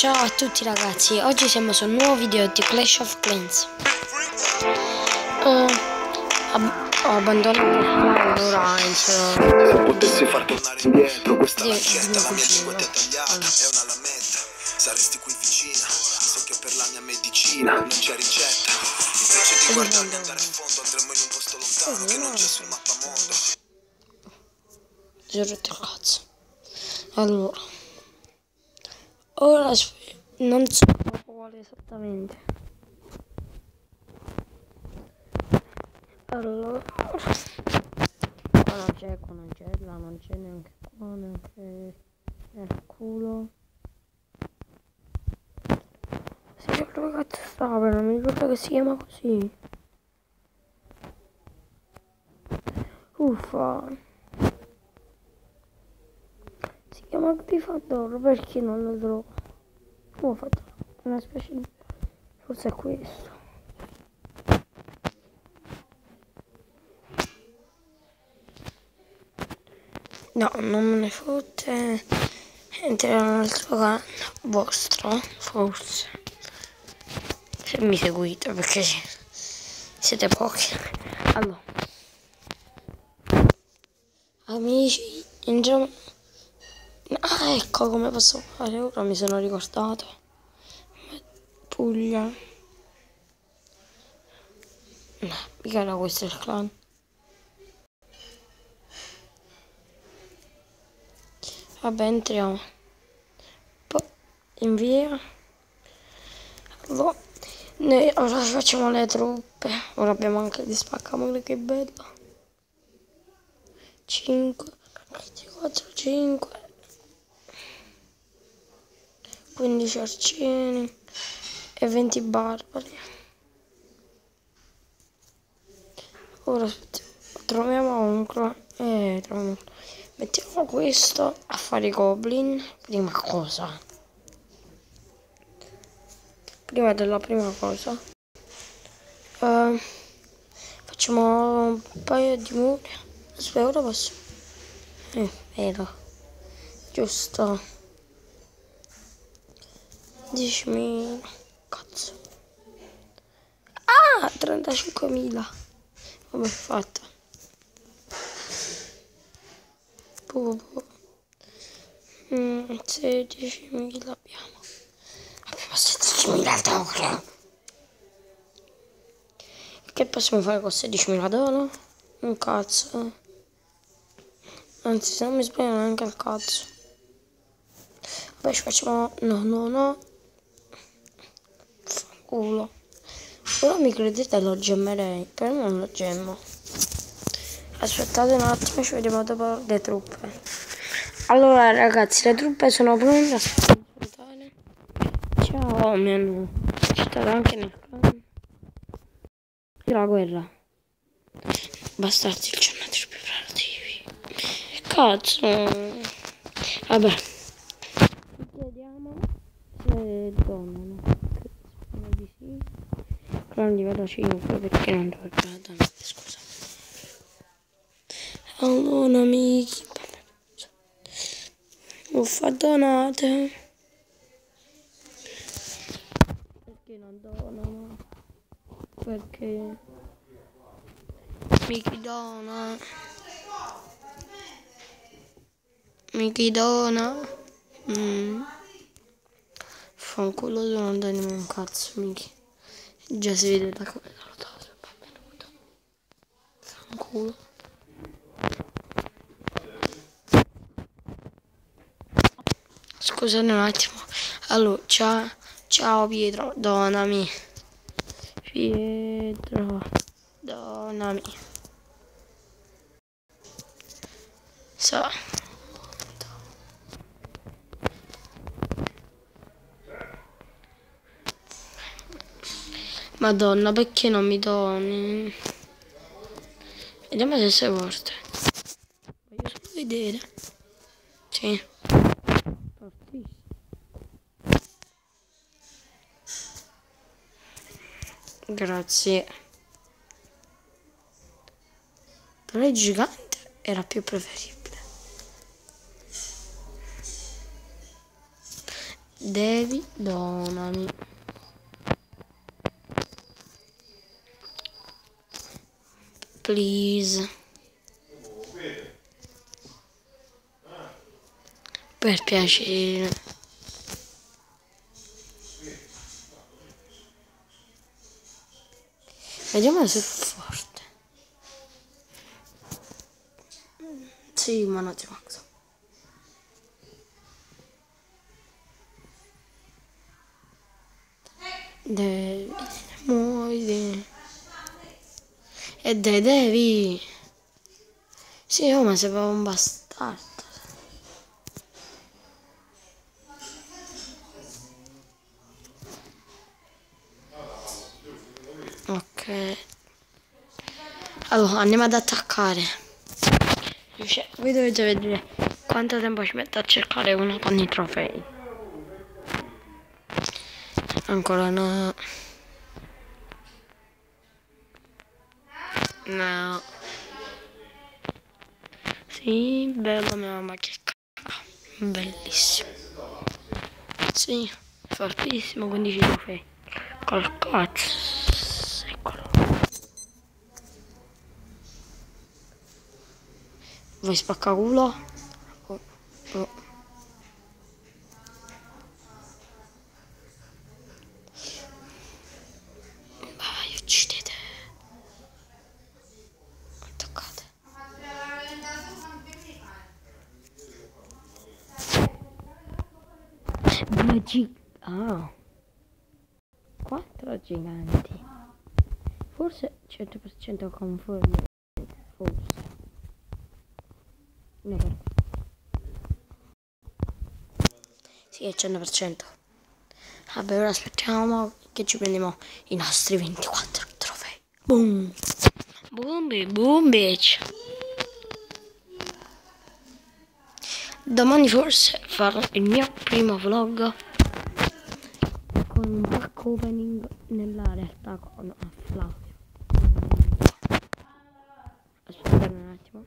Ciao a tutti ragazzi, oggi siamo su un nuovo video di Clash of Clans. Ho abbandonato ora Se potessi far tornare indietro questa lancetta, la mia lingua è tagliata, è una lametta. Saresti qui vicina, so che per la mia medicina non c'è ricetta. Invece di guardarmi andare in fondo, andremo in un posto lontano che non c'è sul mappamondo. Ti ho rotto il cazzo. Allora, ora non so quale esattamente. Allora, qua non c'è, qua non c'è, là non c'è neanche qua, neanche nel culo. Si ricordo che cazzo stava, non mi ricordo che si chiama così. Uffa. Si chiama Grifador, perché non lo trovo? Ho fatto una specie di... forse è questo. No, non me ne fotte. Entrerà un altro canale vostro, forse. Se mi seguite, perché siete pochi. Allora, amici, ah, ecco come posso fare ora, mi sono ricordato. Puglia. No, mica era questo il clan. Vabbè, entriamo. Poi invia. Allora, noi ora facciamo le truppe. Ora abbiamo anche gli spaccamole, che bello. 5, 4, 5, 15 arcieri e 20 barbari. Ora troviamo un clan. Mettiamo questo a fare i goblin. Prima cosa. Prima della prima cosa. Facciamo un paio di muri. Aspetta, ora posso. Vero. Giusto. 10.000. Cazzo. Ah, 35.000. Come ho fatto? 16.000 abbiamo. Abbiamo 16.000 dollari. Che possiamo fare con 16.000 dollari? Un cazzo. Anzi, se non mi sbaglio neanche il cazzo. Vabbè, ci facciamo... No. Fanculo. Ora mi credete, lo gemmerei. Però non lo gemmo. Aspettate un attimo, ci vediamo dopo le truppe. Allora ragazzi, le truppe sono pronte. Ciao, mi hanno citato anche nel clan. La guerra. Bastardi, il giorno dei preparativi. Cazzo. Vabbè. Vediamo se donano. Spero di sì. Clan livello 5, perché non dovrebbe dare, scusa. Allora amici, uffa, donate. Perché non donano? Perché Michi dona. Fanculo, se non dai un cazzo, Michi. Già si vede da come l'ho dato, è venuto. Fanculo. Scusate un attimo. Allora, ciao Pietro, donami. Pietro, donami. So. Madonna, perché non mi doni? Vediamo se sei forte. Voglio solo vedere. Sì. Fortissimo. Grazie. Però il gigante era più preferibile. Devi, donami. Please. Per piacere. Vediamo se è forte. Sì, ma non ti Max. Devi. Muovi. E devi. Sì, oh, ma sembrava un bastardo. Ok. Allora, andiamo ad attaccare. Voi dovete vedere quanto tempo ci metto a cercare uno con i trofei. Ancora no. No. Sì, bella mia mamma che cacca. Bellissimo. Sì, fortissimo, 15 trofei. Col cazzo. Eccolo. Vuoi spaccaculo? Oh, oh. Vai, uccidete. Attaccate. Ah. 4 giganti. Forse 100% conforme. Forse. No, però. Sì, è 100%. Vabbè, ora aspettiamo che ci prendiamo i nostri 24 trofei. Boom. Boom, boom, bitch. Domani forse farò il mio primo vlog con un pack opening nella realtà con Flavio. Aspettate un attimo.